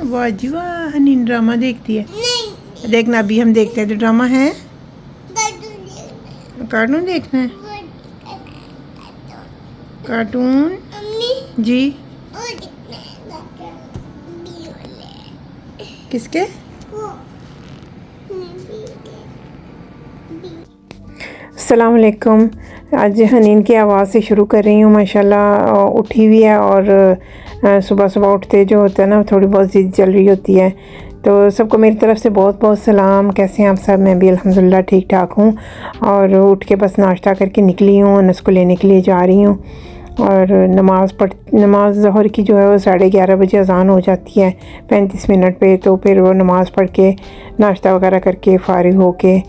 वाह जी वाह, हनीन ड्रामा देखती है। नहीं देखना अभी हम देखते हैं तो ड्रामा है। कार्टून देखना है। कार्टून मम्मी जी। वो देखना है किसके? वो अस्सलाम वालेकुम। आज हनीन की आवाज़ से शुरू कर रही हूँ। माशाल्लाह उठी हुई है और सुबह सुबह उठते जो होता है ना थोड़ी बहुत ज़िद चल रही होती है। तो सबको मेरी तरफ़ से बहुत बहुत सलाम। कैसे हैं आप सब? मैं भी अल्हम्दुलिल्लाह ठीक ठाक हूँ। और उठ के बस नाश्ता करके निकली हूँ, अनस को लेने के लिए जा रही हूँ। और नमाज ज़ोहर की जो है वो 11:30 बजे अज़ान हो जाती है 35 मिनट पे। तो फिर वो नमाज़ पढ़ के नाश्ता वगैरह करके फ़ारिग हो के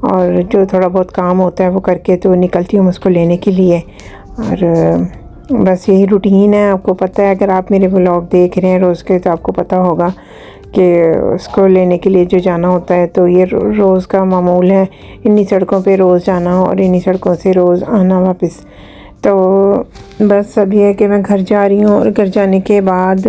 और जो थोड़ा बहुत काम होता है वो करके तो निकलती हूँ उसको लेने के लिए। और बस यही रूटीन है। आपको पता है, अगर आप मेरे व्लॉग देख रहे हैं रोज़ के तो आपको पता होगा कि उसको लेने के लिए जो जाना होता है तो ये रोज़ का मामूल है। इन्हीं सड़कों पे रोज़ जाना और इन्हीं सड़कों से रोज़ आना वापस। तो बस अब ये है कि मैं घर जा रही हूँ और घर जाने के बाद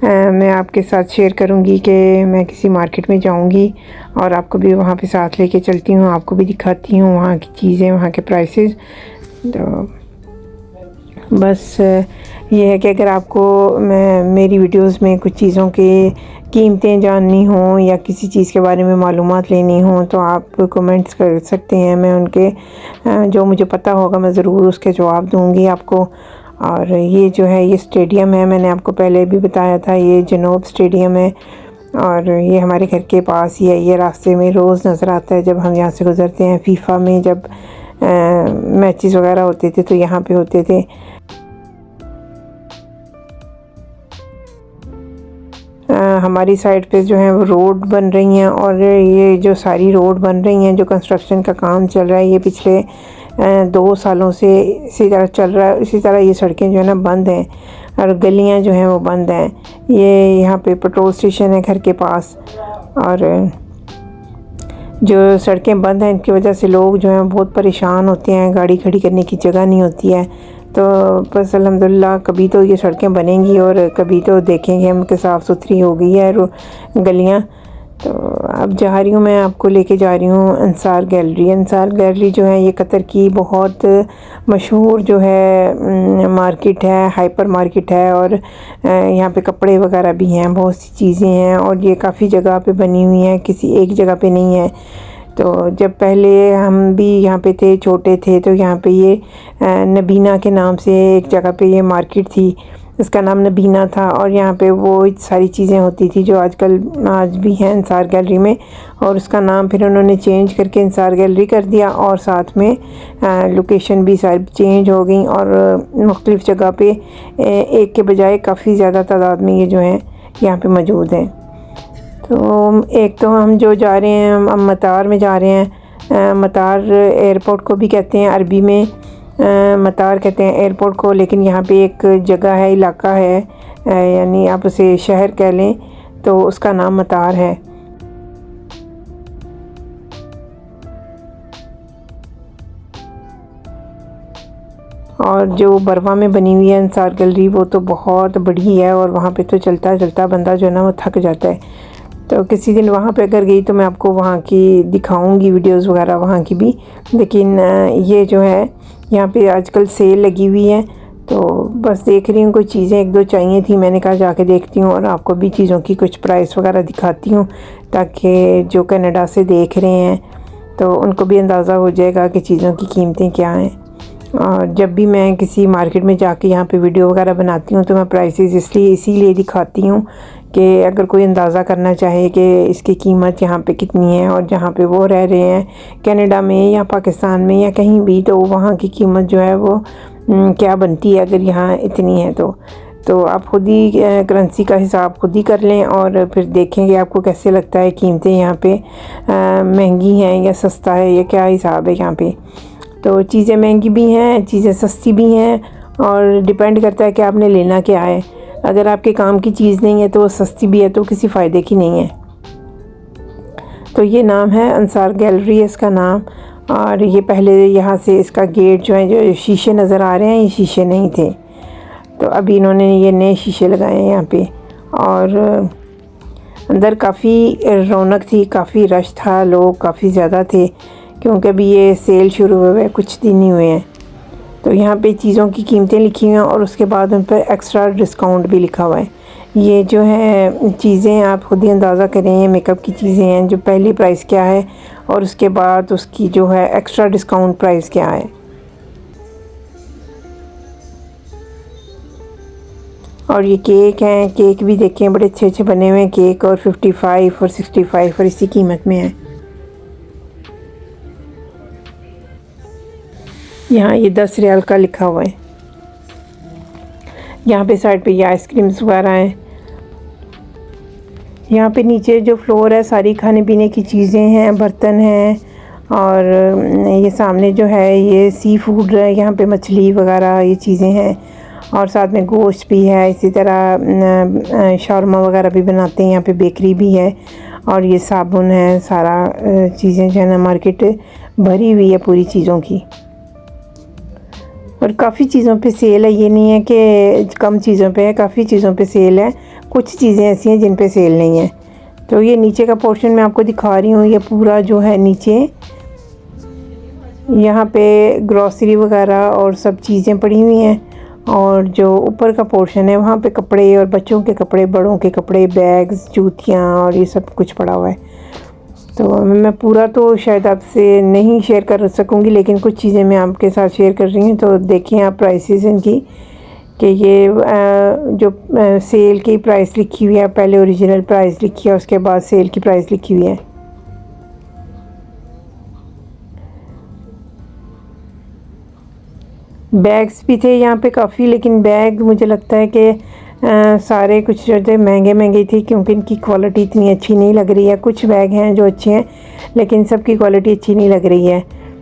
मैं आपके साथ शेयर करूँगी कि मैं किसी मार्केट में जाऊँगी और आपको भी वहाँ पे साथ लेके चलती हूँ, आपको भी दिखाती हूँ वहाँ की चीज़ें, वहाँ के प्राइसेस। तो बस ये है कि अगर आपको मेरी वीडियोस में कुछ चीज़ों के कीमतें जाननी हो या किसी चीज़ के बारे में मालूमात लेनी हो तो आप कमेंट्स कर सकते हैं। मैं उनके जो मुझे पता होगा मैं ज़रूर उसके जवाब दूँगी आपको। और ये जो है ये स्टेडियम है, मैंने आपको पहले भी बताया था, ये जनूब स्टेडियम है और ये हमारे घर के पास ही है। ये रास्ते में रोज़ नज़र आता है जब हम यहाँ से गुज़रते हैं। फीफा में जब मैचेस वगैरह होते थे तो यहाँ पे होते थे। हमारी साइड पे जो है वो रोड बन रही हैं और ये जो सारी रोड बन रही हैं, जो कंस्ट्रक्शन का काम चल रहा है ये पिछले 2 सालों से इसी तरह चल रहा है। इसी तरह ये सड़कें जो है ना बंद हैं और गलियां जो हैं वो बंद हैं। ये यहाँ पे पेट्रोल स्टेशन है घर के पास और जो सड़कें बंद हैं इनकी वजह से लोग जो हैं बहुत परेशान होते हैं, गाड़ी खड़ी करने की जगह नहीं होती है। तो बस अल्हम्दुलिल्लाह कभी तो ये सड़कें बनेंगी और कभी तो देखेंगे हम कि साफ़ सुथरी हो गई है गलियाँ। तो अब जा रही हूँ, मैं आपको लेके जा रही हूँ अंसार गैलरी। अंसार गैलरी जो है ये कतर की बहुत मशहूर जो है मार्केट है, हाइपर मार्केट है और यहाँ पे कपड़े वगैरह भी हैं, बहुत सी चीज़ें हैं और ये काफ़ी जगह पे बनी हुई हैं, किसी एक जगह पे नहीं है। तो जब पहले हम भी यहाँ पे थे, छोटे थे, तो यहाँ पे ये नबीना के नाम से एक जगह पे ये मार्केट थी, इसका नाम नबीना था और यहाँ पे वो सारी चीज़ें होती थी जो आज भी हैं अंसार गैलरी में। और उसका नाम फिर उन्होंने चेंज करके अंसार गैलरी कर दिया और साथ में लोकेशन भी सारी चेंज हो गई और मुख्तलिफ़ जगह पे एक के बजाय काफ़ी ज़्यादा तादाद में ये जो हैं यहाँ पे मौजूद हैं। तो एक तो हम जो जा रहे हैं हम मतार में जा रहे हैं। मतार एयरपोर्ट को भी कहते हैं, अरबी में मतार कहते हैं एयरपोर्ट को, लेकिन यहाँ पे एक जगह है, इलाका है, यानी आप उसे शहर कह लें तो उसका नाम मतार है। और जो बरवा में बनी हुई है अंसार गैलरी वो तो बहुत बड़ी है और वहाँ पे तो चलता चलता बंदा जो है ना वो थक जाता है। तो किसी दिन वहाँ पे अगर गई तो मैं आपको वहाँ की दिखाऊंगी वीडियोस वगैरह वहाँ की भी। लेकिन ये जो है यहाँ पे आजकल सेल लगी हुई है तो बस देख रही हूँ, कोई चीज़ें एक दो चाहिए थी, मैंने कहा जाके देखती हूँ और आपको भी चीज़ों की कुछ प्राइस वगैरह दिखाती हूँ ताकि जो कनाडा से देख रहे हैं तो उनको भी अंदाज़ा हो जाएगा कि चीज़ों की कीमतें क्या हैं। और जब भी मैं किसी मार्केट में जाके यहाँ पे वीडियो वगैरह बनाती हूँ तो मैं प्राइसेस इसीलिए दिखाती हूँ कि अगर कोई अंदाज़ा करना चाहे कि इसकी कीमत यहाँ पे कितनी है और जहाँ पे वो रह रहे हैं कनाडा में या पाकिस्तान में या कहीं भी, तो वहाँ की कीमत जो है वो क्या बनती है अगर यहाँ इतनी है। तो आप खुद ही करेंसी का हिसाब खुद ही कर लें और फिर देखेंगे आपको कैसे लगता है कीमतें यहाँ पे महंगी हैं या सस्ता है या क्या हिसाब है यहाँ पे। तो चीज़ें महंगी भी हैं, चीज़ें सस्ती भी हैं और डिपेंड करता है कि आपने लेना क्या है। अगर आपके काम की चीज़ नहीं है तो सस्ती भी है तो किसी फ़ायदे की नहीं है। तो ये नाम है अंसार गैलरी है इसका नाम। और ये पहले यहाँ से इसका गेट जो है, जो शीशे नज़र आ रहे हैं ये शीशे नहीं थे, तो अभी इन्होंने ये नए शीशे लगाए हैं यहाँ पे। और अंदर काफ़ी रौनक थी, काफ़ी रश था, लोग काफ़ी ज़्यादा थे क्योंकि अभी ये सेल शुरू हुए कुछ दिन ही हुए हैं। तो यहाँ पे चीज़ों की कीमतें लिखी हुई हैं और उसके बाद उन पर एक्स्ट्रा डिस्काउंट भी लिखा हुआ है। ये जो है चीज़ें आप खुद ही अंदाज़ा करें, ये मेकअप की चीज़ें हैं जो पहली प्राइस क्या है और उसके बाद उसकी जो है एक्स्ट्रा डिस्काउंट प्राइस क्या है। और ये केक हैं, केक भी देखें बड़े अच्छे अच्छे बने हुए हैं केक, और 55 और 65 और इसी कीमत में है। यहाँ ये 10 रियाल का लिखा हुआ है। यहाँ पे साइड पे ये आइसक्रीम्स वगैरह हैं। यहाँ पे नीचे जो फ्लोर है सारी खाने पीने की चीज़ें हैं, बर्तन हैं, और ये सामने जो है ये सी फूड है, यहाँ पे मछली वगैरह ये चीज़ें हैं, और साथ में गोश्त भी है। इसी तरह शौरमा वगैरह भी बनाते हैं, यहाँ पे बेकरी भी है, और ये साबुन है, सारा चीज़ें जो है ना मार्केट भरी हुई है पूरी चीज़ों की। और काफ़ी चीज़ों पे सेल है, ये नहीं है कि कम चीज़ों पे है, काफ़ी चीज़ों पे सेल है। कुछ चीज़ें ऐसी हैं जिन पे सेल नहीं है। तो ये नीचे का पोर्शन मैं आपको दिखा रही हूँ, ये पूरा जो है नीचे यहाँ पे ग्रॉसरी वगैरह और सब चीज़ें पड़ी हुई हैं, और जो ऊपर का पोर्शन है वहाँ पे कपड़े और बच्चों के कपड़े, बड़ों के कपड़े, बैग्स, जूतियाँ और ये सब कुछ पड़ा हुआ है। तो मैं पूरा तो शायद आपसे नहीं शेयर कर सकूँगी, लेकिन कुछ चीज़ें मैं आपके साथ शेयर कर रही हूँ। तो देखिए आप प्राइसेस इनकी कि ये जो सेल की प्राइस लिखी हुई है, पहले ओरिजिनल प्राइस लिखी है, उसके बाद सेल की प्राइस लिखी हुई है। बैग्स भी थे यहाँ पे काफ़ी, लेकिन बैग मुझे लगता है कि सारे कुछ जो थे महंगे थे क्योंकि इनकी क्वालिटी इतनी अच्छी नहीं लग रही है। कुछ बैग हैं जो अच्छे हैं लेकिन सबकी क्वालिटी अच्छी नहीं लग रही है।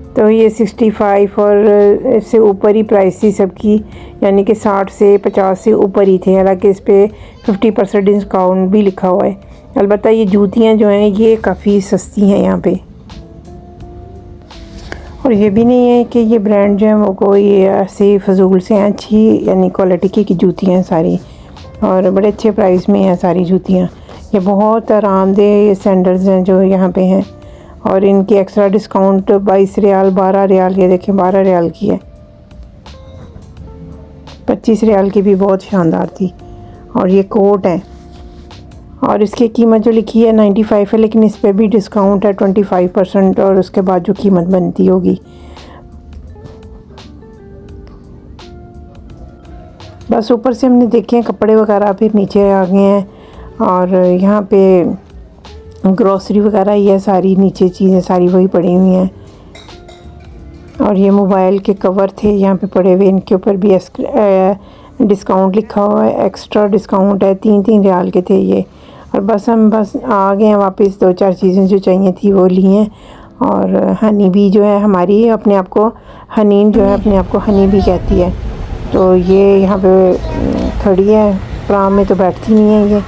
तो ये 65 और इससे ऊपर ही प्राइस थी सबकी, यानी कि 60 से 50 से ऊपर ही थे। हालांकि इस पर 50% डिस्काउंट भी लिखा हुआ है। अलबत्ता ये जूतियाँ जो हैं ये काफ़ी सस्ती हैं यहाँ पे, और ये भी नहीं है कि ये ब्रांड जो है वो कोई ऐसे फजूल से हैं, अच्छी यानी क्वालिटी की जूतियाँ हैं सारी, और बड़े अच्छे प्राइस में हैं सारी जूतियाँ। ये बहुत आरामदेह सैंडल्स हैं जो यहाँ पे हैं, और इनकी एक्स्ट्रा डिस्काउंट 22 रियाल, 12 रियाल, ये देखें 12 रियाल की है, 25 रियाल की भी बहुत शानदार थी। और ये कोट है और इसकी कीमत जो लिखी है 95 है, लेकिन इस पर भी डिस्काउंट है 25% और उसके बाद जो कीमत बनती होगी। बस ऊपर से हमने देखे हैं कपड़े वगैरह, फिर नीचे आ गए हैं, और यहाँ पे ग्रॉसरी वगैरह ही है सारी, नीचे चीज़ें सारी वही पड़ी हुई हैं। और ये मोबाइल के कवर थे यहाँ पे पड़े हुए, इनके ऊपर भी डिस्काउंट लिखा हुआ है, एक्स्ट्रा डिस्काउंट है, 3 रियाल के थे ये। और हम आ गए हैं वापस, 2-4 चीज़ें जो चाहिए थी वो ली हैं। और हनी भी जो है हमारी अपने आप को, हनीन जो है अपने आप को हनी भी कहती है। तो ये यहाँ पे खड़ी है, प्राम में तो बैठती नहीं है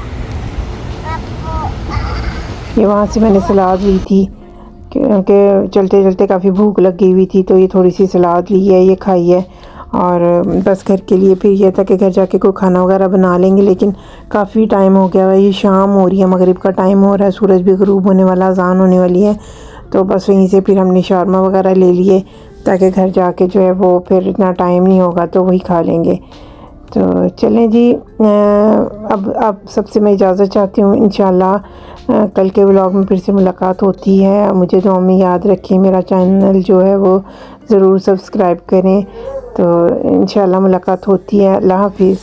ये वहाँ से मैंने सलाद ली थी क्योंकि चलते चलते काफ़ी भूख लगी हुई थी, तो ये थोड़ी सी सलाद ली है, ये खाई है। और बस घर के लिए फिर ये था कि घर जाके कोई खाना वगैरह बना लेंगे, लेकिन काफ़ी टाइम हो गया है, ये शाम हो रही है, मगरिब का टाइम हो रहा है, सूरज भी ग़रूब होने वाला, अज़ान होने वाली है। तो बस वहीं से फिर हमने शौरमा वगैरह ले लिए ताकि घर जाके जो है वो फिर इतना टाइम नहीं होगा तो वही खा लेंगे। तो चलें जी, अब सबसे मैं इजाज़त चाहती हूँ। इंशाल्लाह कल के व्लॉग में फिर से मुलाकात होती है। मुझे दुआ में याद रखें, मेरा चैनल जो है वो ज़रूर सब्सक्राइब करें। तो इंशाल्लाह मुलाकात होती है। अल्लाह हाफ़िज़।